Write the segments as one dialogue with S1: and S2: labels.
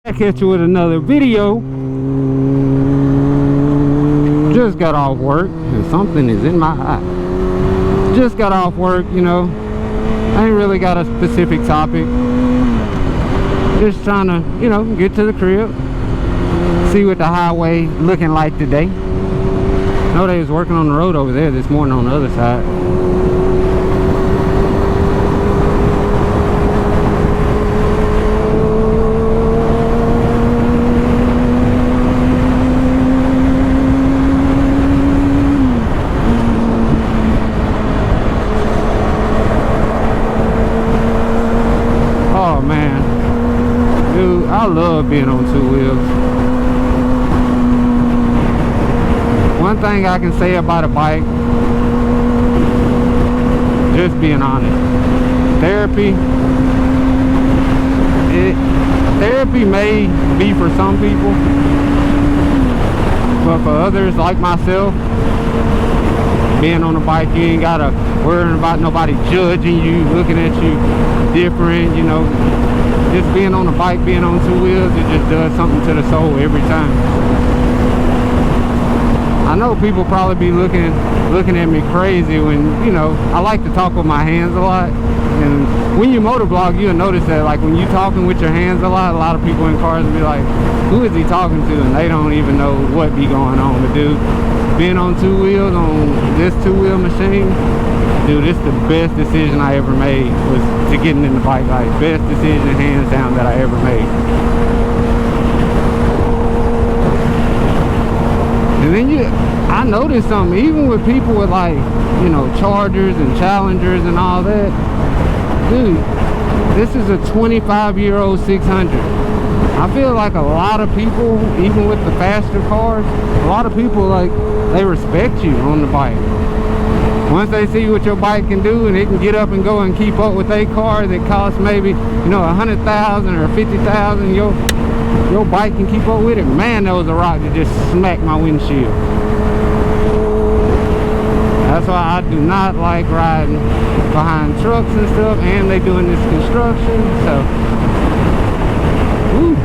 S1: Back at you with another video. Just got off work and something is in my eye. Just got off work, you know. I ain't really got a specific topic. Just trying to, you know, get to the crib. See what the highway looking like today. Know they was working on the road over there this morning on the other side. Oh man, dude, I love being on two wheels. One thing I can say about a bike, just being honest, therapy may be for some people, but for others like myself, being on a bike, you ain't gotta worry about nobody judging you, looking at you different, you know. Just being on a bike, being on two wheels, it just does something to the soul every time. I know people probably be looking at me crazy when, you know, I like to talk with my hands a lot. And when you motovlog, you'll notice that, like, when you're talking with your hands a lot of people in cars will be like, who is he talking to? And they don't even know what be going on. But dude, being on two wheels, on this two-wheel machine, dude, it's the best decision I ever made, was to getting in the bike life. Best decision, hands down, that I ever made. And then I noticed something, even with people with, like, you know, Chargers and Challengers and all that, dude, this is a 25-year-old 600. I feel like a lot of people, even with the faster cars, a lot of people, like, they respect you on the bike. Once they see what your bike can do and it can get up and go and keep up with their car that costs maybe, you know, 100,000 or 50,000, your bike can keep up with it. Man, that was a rock that just smacked my windshield. That's why I do not like riding behind trucks and stuff, and they doing this construction, so woo,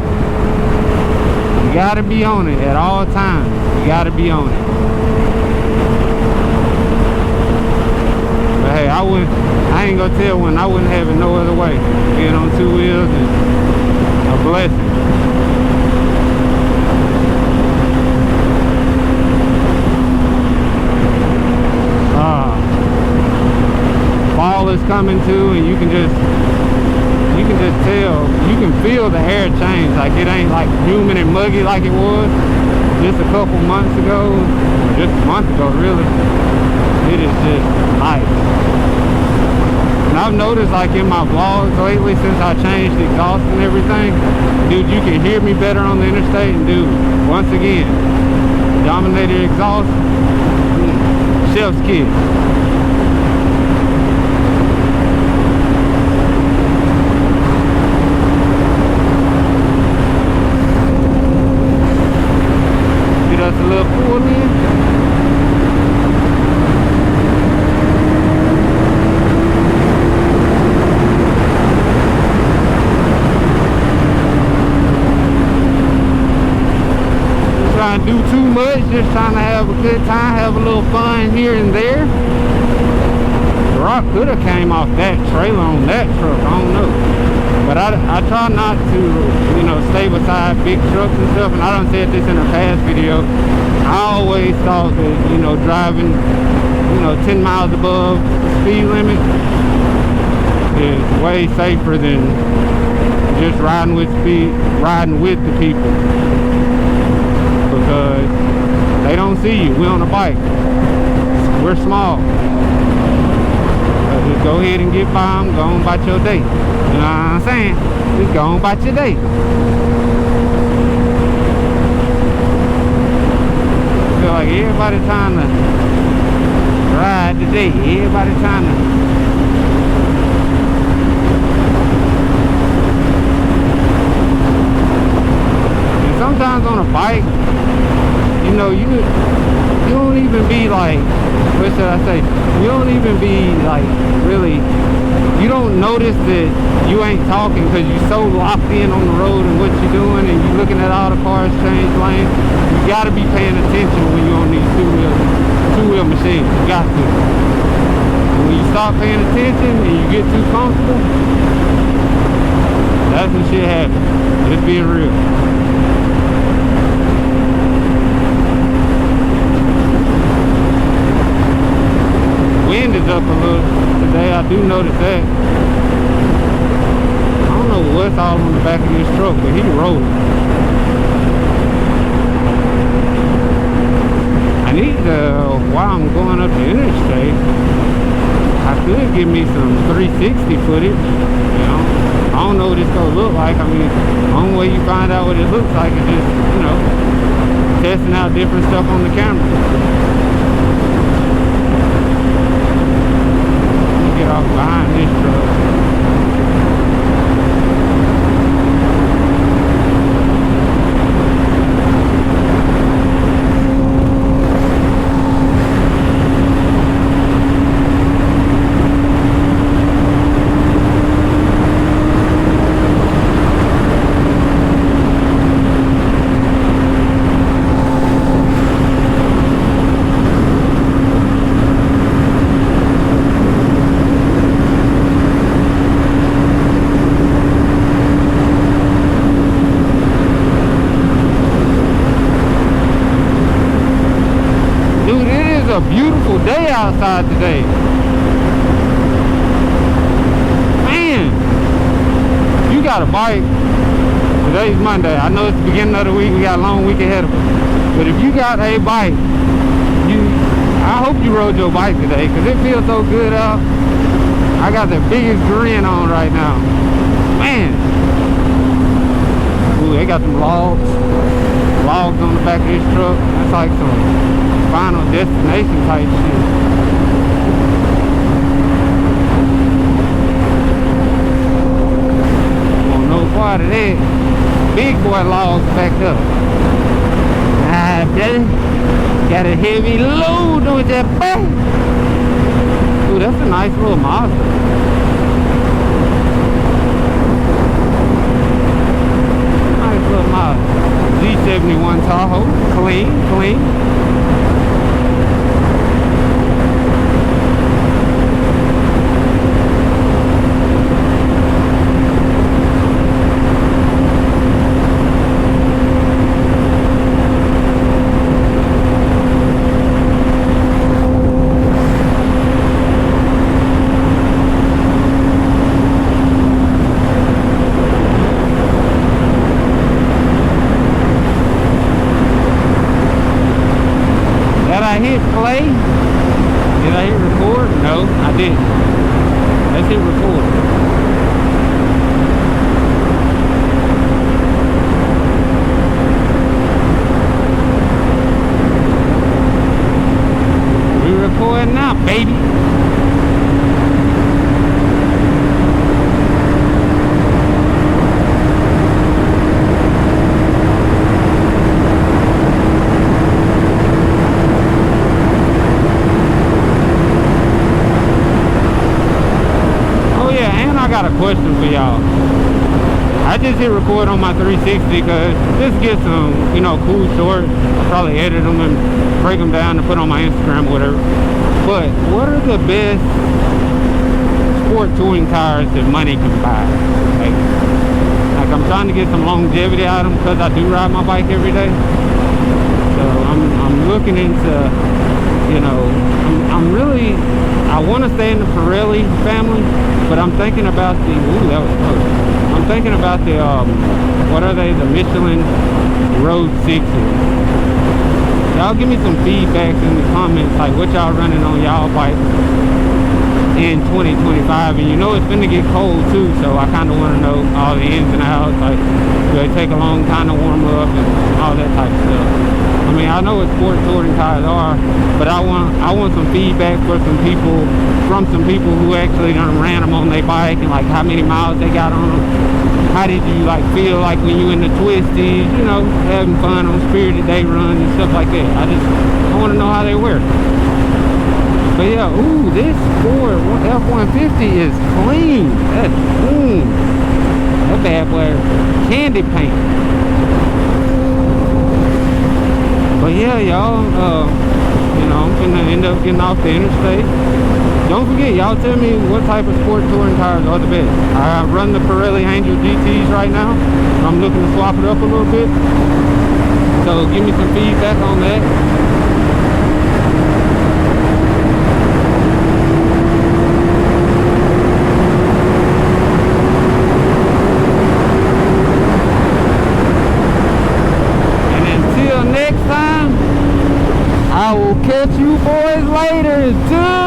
S1: you gotta be on it at all times. You gotta be on it. But hey, I ain't gonna tell when I wouldn't have it no other way. Being on two wheels is a blessing. Fall is coming too, and you can just tell, you can feel the air change. Like, it ain't like humid and muggy like it was just a couple months ago, or just a month ago really. It is just nice. And I've noticed, like, in my vlogs lately, since I changed the exhaust and everything, dude, you can hear me better on the interstate. And dude, once again, Dominator exhaust, chef's kiss. That's a little pull in. Just trying to do too much, just trying to have a good time, have a little fun here and there. The rock could have came off that trailer on that truck, I don't know. But I try not to, you know, stay beside big trucks and stuff. And I done said this in a past video. I always thought that, you know, driving, you know, 10 miles above the speed limit is way safer than just riding with the people. Because they don't see you. We're on a bike. We're small. Just go ahead and get by them, go on about your day. You know what I'm saying? Just go on about your day. I feel like everybody trying to ride today. Everybody trying to. And sometimes on a bike, you know, you don't even be like, what should I say? You don't even be like really, you don't notice that you ain't talking because you're so locked in on the road and what you're doing, and looking at all the cars change lanes. You got to be paying attention when you're on these two-wheel machines. You got to. And when you stop paying attention and you get too comfortable, that's when shit happens. Just being real. Wind is up a little today. I do notice that. I don't know what's all on the back of this truck, but he rolling. I need to, while I'm going up the interstate, I could give me some 360 footage, you know. I don't know what it's gonna look like. I mean, the only way you find out what it looks like is just, you know, testing out different stuff on the camera. Let me get off behind this truck. A beautiful day outside today. Man, you got a bike. Today's Monday. I know it's the beginning of the week. We got a long week ahead of us. But if you got a bike, I hope you rode your bike today, because it feels so good out. I got the biggest grin on right now. Man. Ooh, they got some logs on the back of this truck. That's like some Final Destination type shit. Want no part of that. Big boy logs backed up. Ah, brother, got a heavy load on that back. Ooh, that's a nice little Mazda. Nice little Mazda. Z71 Tahoe, clean. Hit play. Did I hit record? No, I didn't. Let's hit record. We recording now, baby. I got a question for y'all. I just hit record on my 360 because just get some, you know, cool shorts. I'll probably edit them and break them down and put on my Instagram or whatever. But what are the best sport touring tires that money can buy? Like I'm trying to get some longevity out of them because I do ride my bike every day. So I'm looking into, you know, I want to stay in the Pirelli family, but I'm thinking about the, ooh, that was close. I'm thinking about the, what are they, the Michelin Road 6s. Y'all give me some feedback in the comments, like what y'all running on y'all bikes in 2025. And you know it's gonna get cold too, so I kind of want to know all the ins and outs, like do they take a long time to warm up and all that type of stuff. I mean, I know what sport touring tires are, but I want some feedback from some people who actually done ran them on their bike and like how many miles they got on them. How did you like feel like when you in the twisties, you know, having fun on Spirited Day runs and stuff like that. I want to know how they work. But yeah, ooh, this Ford F-150 is clean. That's that bad boy candy paint. y'all. You know, I'm gonna end up getting off the interstate. Don't forget, y'all tell me what type of sport touring tires are the best. I run the Pirelli Angel GTs right now. I'm looking to swap it up a little bit. So give me some feedback on that. And until next time, I will catch you boys later.